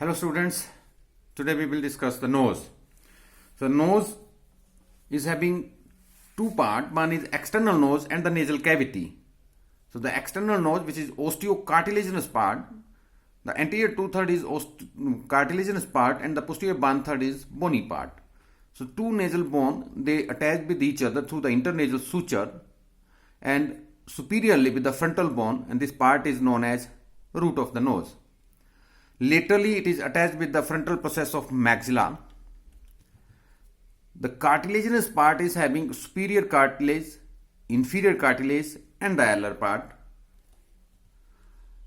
Hello students, today we will discuss the nose. So nose is having two parts, one is external nose and the nasal cavity. So the external nose, which is osteocartilaginous part, the anterior 2/3 is cartilaginous part and the posterior 1/3 is bony part. So two nasal bone, they attach with each other through the internasal suture and superiorly with the frontal bone, and this part is known as root of the nose. Laterally, it is attached with the frontal process of maxilla. The cartilaginous part is having superior cartilage, inferior cartilage and the alar part.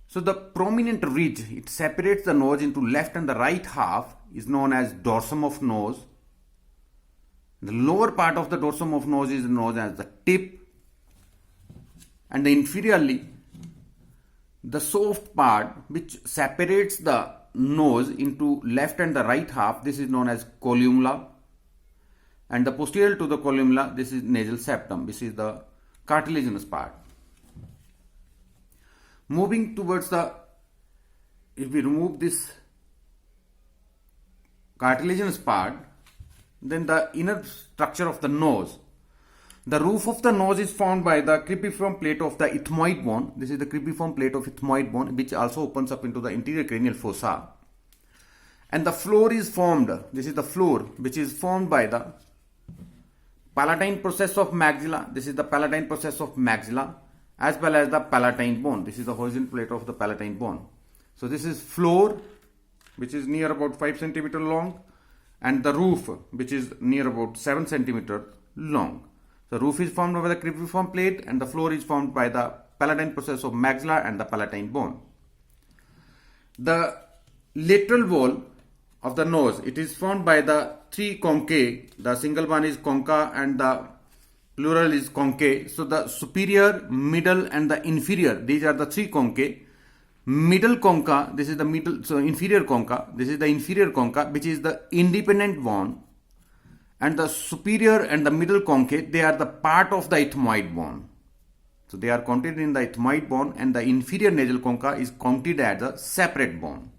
So the prominent ridge, it separates the nose into left and the right half, is known as dorsum of nose. The lower part of the dorsum of nose is known as the tip, and the inferiorly, the soft part which separates the nose into left and the right half, this is known as columella, and the posterior to the columella, this is nasal septum, this is the cartilaginous part. Moving towards the, if we remove this cartilaginous part, then the inner structure of the nose. The roof of the nose is formed by the cribriform plate of the ethmoid bone. This is the cribriform plate of ethmoid bone, which also opens up into the interior cranial fossa. And the floor is formed, this is the floor, which is formed by the palatine process of maxilla. This is the palatine process of maxilla, as well as the palatine bone. This is the horizontal plate of the palatine bone. So this is floor, which is near about 5 centimeter long, and the roof, which is near about 7 centimeter long. The roof is formed by the cribriform plate and the floor is formed by the palatine process of maxilla and the palatine bone. The lateral wall of the nose, it is formed by the three conchae. The single one is concha and the plural is conchae. So the superior, middle and the inferior, these are the three conchae. Middle concha, this is the middle, so inferior concha, this is the inferior concha, which is the independent bone. And the superior and the middle conchae, they are the part of the ethmoid bone. So they are contained in the ethmoid bone, and the inferior nasal concha is counted as a separate bone.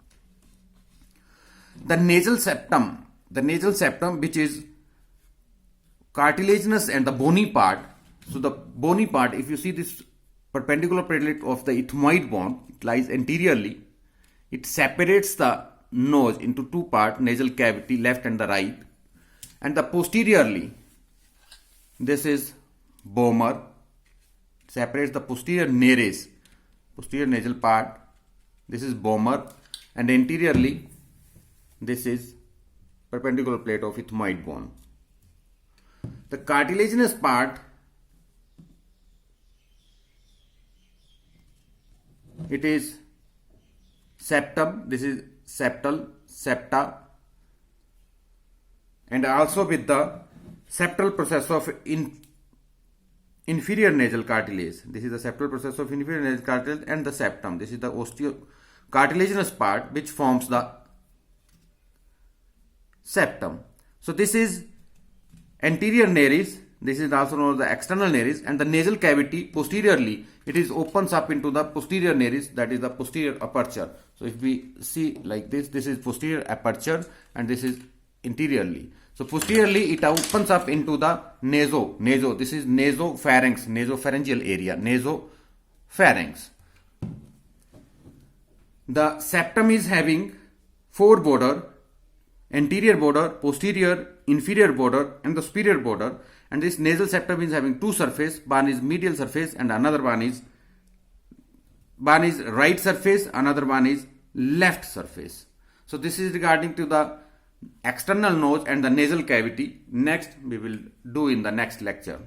The nasal septum, which is cartilaginous and the bony part. So the bony part, if you see this perpendicular plate of the ethmoid bone, it lies anteriorly. It separates the nose into two parts, nasal cavity, left and the right. And the posteriorly, this is bomber, separates the posterior nares, posterior nasal part, this is bomber, and anteriorly, this is perpendicular plate of ethmoid bone. The cartilaginous part, it is septum, this is septal, septa, and also with the septal process of inferior nasal cartilage. This is the septal process of inferior nasal cartilage and the septum. This is the cartilaginous part which forms the septum. So this is anterior nares. This is also known as the external nares, and the nasal cavity posteriorly, it is opens up into the posterior nares, that is the posterior aperture. So if we see like this, this is posterior aperture and this is interiorly. So posteriorly, it opens up into the naso. This is nasopharynx, nasopharyngeal area, nasopharynx. The septum is having four border, anterior border, posterior, inferior border and the superior border. And this nasal septum is having two surface, one is medial surface and another one is right surface, another one is left surface. So this is regarding to the external nose and the nasal cavity. Next we will do in the next lecture.